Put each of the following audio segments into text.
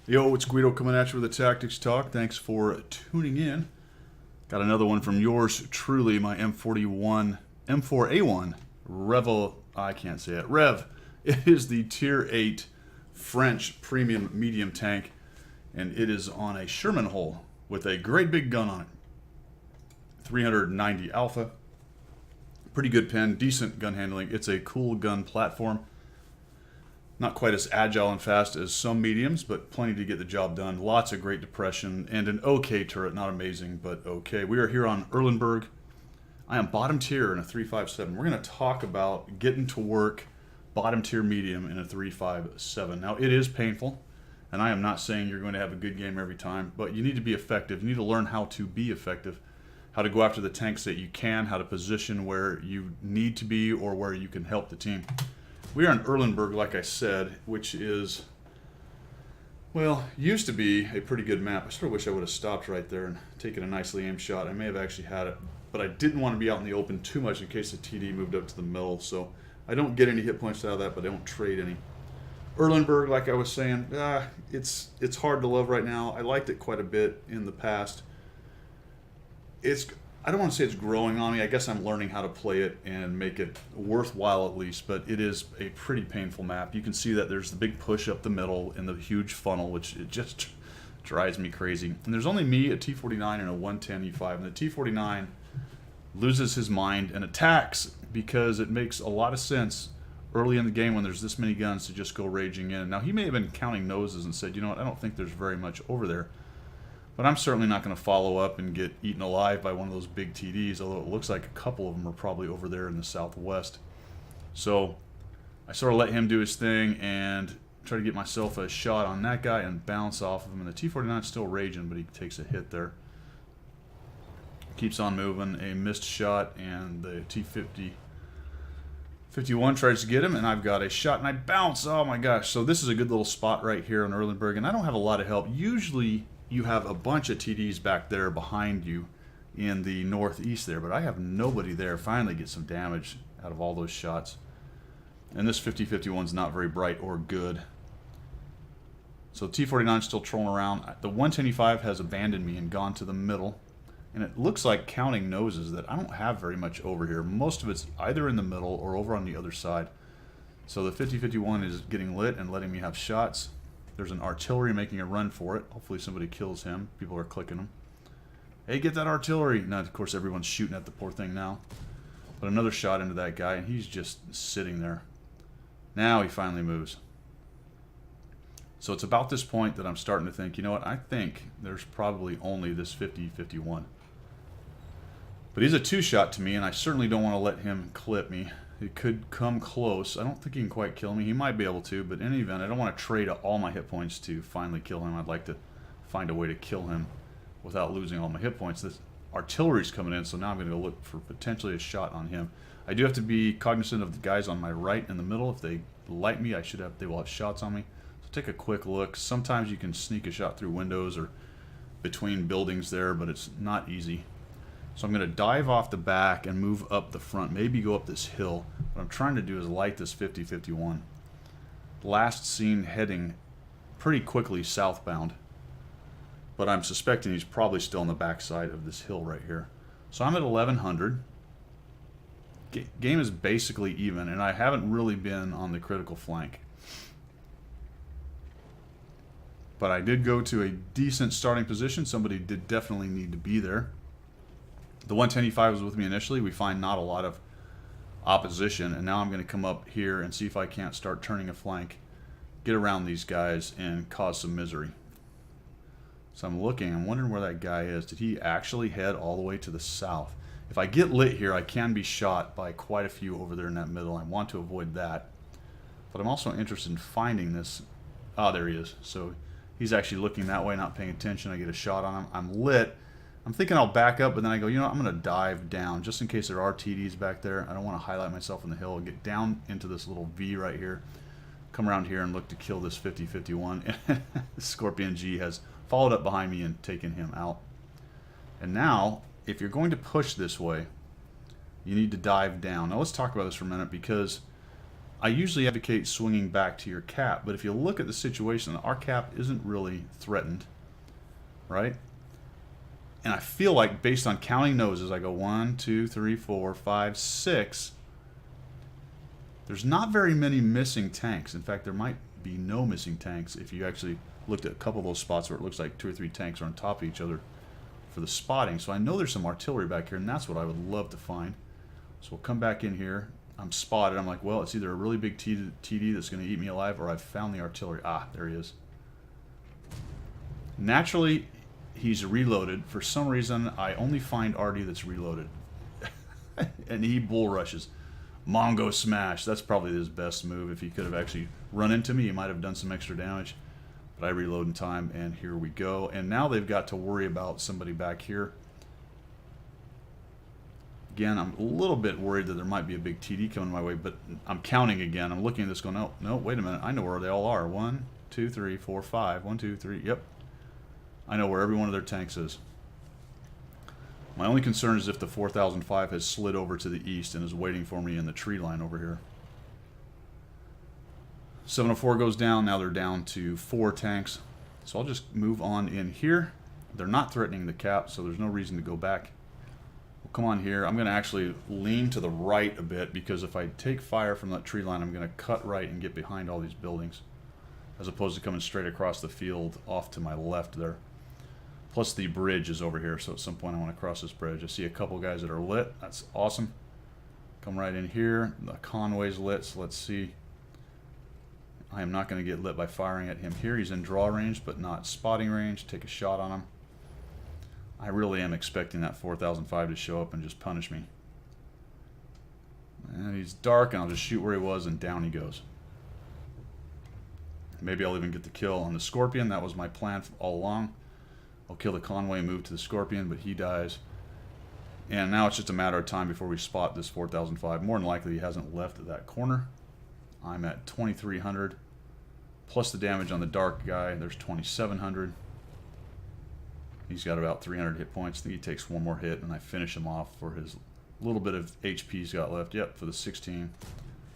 Yo, it's Guido coming at you with a Tactics Talk. Thanks for tuning in. Got another one from yours truly, my M41, M4A1 Revel. I can't say it. Rev. It is the Tier 8 French premium medium tank, and it is on a Sherman hull with a great big gun on it. 390 Alpha. Pretty good pen, decent gun handling. It's a cool gun platform. Not quite as agile and fast as some mediums, but plenty to get the job done. Lots of great depression and an okay turret. Not amazing, but okay. We are here on Erlenberg. I am bottom tier in a 357. We're going to talk about getting to work bottom tier medium in a 357. Now, it is painful, and I am not saying you're going to have a good game every time, but you need to be effective. You need to learn how to be effective, how to go after the tanks that you can, how to position where you need to be or where you can help the team. We are in Erlenberg, like I said, which is, well, used to be a pretty good map. I sort of wish I would have stopped right there and taken a nicely aimed shot. I may have actually had it, but I didn't want to be out in the open too much in case the TD moved up to the middle. So I don't get any hit points out of that, but I don't trade any. Erlenberg, like I was saying, it's hard to love right now. I liked it quite a bit in the past. I don't want to say it's growing on me. I guess I'm learning how to play it and make it worthwhile at least, but it is a pretty painful map. You can see that there's the big push up the middle and the huge funnel, which it just drives me crazy. And there's only me, a T49, and a 110 E5, and the T49 loses his mind and attacks because it makes a lot of sense early in the game when there's this many guns to just go raging in. Now, he may have been counting noses and said, you know what, I don't think there's very much over there. But I'm certainly not going to follow up and get eaten alive by one of those big TDs, although it looks like a couple of them are probably over there in the southwest. So I sort of let him do his thing and try to get myself a shot on that guy and bounce off of him. And the T-49 is still raging, but he takes a hit there. Keeps on moving, a missed shot, and the T-51 tries to get him, and I've got a shot, and I bounce. Oh my gosh. So this is a good little spot right here on Erlenberg, and I don't have a lot of help. Usually you have a bunch of TDs back there behind you in the northeast there, but I have nobody there. Finally get some damage out of all those shots. And this 50-51's not very bright or good. So T-49 is still trolling around. The 110E5 has abandoned me and gone to the middle. And it looks like counting noses that I don't have very much over here. Most of it's either in the middle or over on the other side. So the 50-51 is getting lit and letting me have shots. There's an artillery making a run for it. Hopefully somebody kills him. People are clicking him. Hey, get that artillery! Now, of course, everyone's shooting at the poor thing now. But another shot into that guy, and he's just sitting there. Now he finally moves. So it's about this point that I'm starting to think, you know what, I think there's probably only this 50-51. But he's a two-shot to me, and I certainly don't want to let him clip me. It could come close. I don't think he can quite kill me. He might be able to, but in any event, I don't want to trade all my hit points to finally kill him. I'd like to find a way to kill him without losing all my hit points. This artillery's coming in, so now I'm going to go look for potentially a shot on him. I do have to be cognizant of the guys on my right and the middle. If they light me, they will have shots on me. So take a quick look. Sometimes you can sneak a shot through windows or between buildings there, but it's not easy. So I'm going to dive off the back and move up the front, maybe go up this hill. What I'm trying to do is light this 50-51. Last seen heading pretty quickly southbound, but I'm suspecting he's probably still on the backside of this hill right here. So I'm at 1100. Game is basically even, and I haven't really been on the critical flank. But I did go to a decent starting position. Somebody did definitely need to be there. The 110E5 was with me initially. We find not a lot of opposition, and now I'm going to come up here and see if I can't start turning a flank, get around these guys, and cause some misery. So I'm looking. I'm wondering where that guy is. Did he actually head all the way to the south? If I get lit here, I can be shot by quite a few over there in that middle. I want to avoid that. But I'm also interested in finding this. Oh, there he is. So he's actually looking that way, not paying attention. I get a shot on him. I'm lit. I'm thinking I'll back up, but then I go, you know what, I'm going to dive down just in case there are TDs back there. I don't want to highlight myself on the hill. I'll get down into this little V right here, come around here and look to kill this 50-51. Scorpion G has followed up behind me and taken him out. And now, if you're going to push this way, you need to dive down. Now let's talk about this for a minute because I usually advocate swinging back to your cap, but if you look at the situation, our cap isn't really threatened, right? And I feel like, based on counting noses, I go 1, 2, 3, 4, 5, 6. There's not very many missing tanks. In fact, there might be no missing tanks if you actually looked at a couple of those spots where it looks like 2 or 3 tanks are on top of each other for the spotting. So I know there's some artillery back here, and that's what I would love to find. So we'll come back in here. I'm spotted. I'm like, well, it's either a really big TD that's going to eat me alive, or I've found the artillery. Ah, there he is. Naturally, he's reloaded. For some reason, I only find Artie that's reloaded. And he bull rushes. Mongo smash. That's probably his best move. If he could have actually run into me, he might have done some extra damage. But I reload in time, and here we go. And now they've got to worry about somebody back here. Again, I'm a little bit worried that there might be a big TD coming my way, but I'm counting again. I'm looking at this going, no, wait a minute. I know where they all are. 1, 2, 3, 4, 5. 1, 2, 3. Yep. I know where every one of their tanks is. My only concern is if the 4005 has slid over to the east and is waiting for me in the tree line over here. 704 goes down. Now they're down to 4 tanks. So I'll just move on in here. They're not threatening the cap, so there's no reason to go back. We'll come on here. I'm going to actually lean to the right a bit, because if I take fire from that tree line, I'm going to cut right and get behind all these buildings, as opposed to coming straight across the field off to my left there. Plus the bridge is over here, so at some point I want to cross this bridge. I see a couple guys that are lit. That's awesome. Come right in here. The Conway's lit, so let's see. I am not going to get lit by firing at him here. He's in draw range, but not spotting range. Take a shot on him. I really am expecting that 4005 to show up and just punish me. And he's dark, and I'll just shoot where he was, and down he goes. Maybe I'll even get the kill on the Scorpion. That was my plan all along. I'll kill the Conway, move to the Scorpion, but he dies. And now it's just a matter of time before we spot this 4005. More than likely, he hasn't left at that corner. I'm at 2300. Plus the damage on the dark guy, there's 2700. He's got about 300 hit points. I think he takes one more hit, and I finish him off for his little bit of HP he's got left. Yep, for the 16.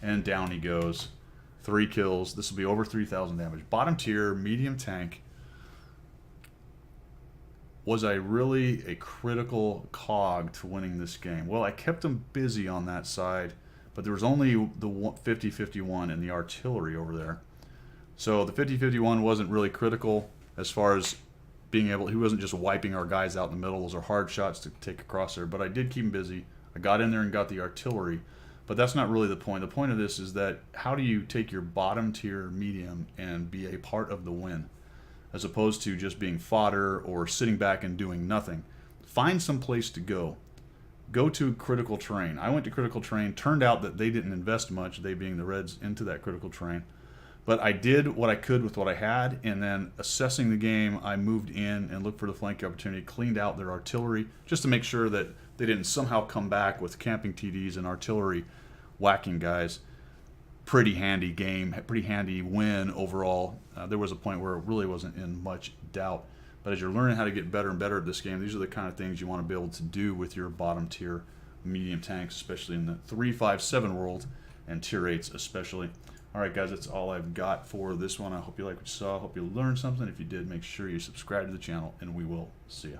And down he goes. 3 kills. This will be over 3,000 damage. Bottom tier, medium tank. Was I really a critical cog to winning this game? Well, I kept him busy on that side, but there was only the 50-51 in the artillery over there. So the 50-51 wasn't really critical as far as being able, he wasn't just wiping our guys out in the middle. Those are hard shots to take across there, but I did keep him busy. I got in there and got the artillery, but that's not really the point. The point of this is that how do you take your bottom tier medium and be a part of the win, as opposed to just being fodder or sitting back and doing nothing. Find some place to go. Go to critical terrain. I went to critical terrain. Turned out that they didn't invest much, they being the Reds, into that critical terrain. But I did what I could with what I had, and then assessing the game, I moved in and looked for the flank opportunity, cleaned out their artillery, just to make sure that they didn't somehow come back with camping TDs and artillery whacking guys. Pretty handy game, pretty handy win overall. There was a point where it really wasn't in much doubt. But as you're learning how to get better and better at this game, these are the kind of things you want to be able to do with your bottom tier medium tanks, especially in the 3-5-7 world, and tier 8s especially. Alright guys, that's all I've got for this one. I hope you liked what you saw. I hope you learned something. If you did, make sure you subscribe to the channel, and we will see you.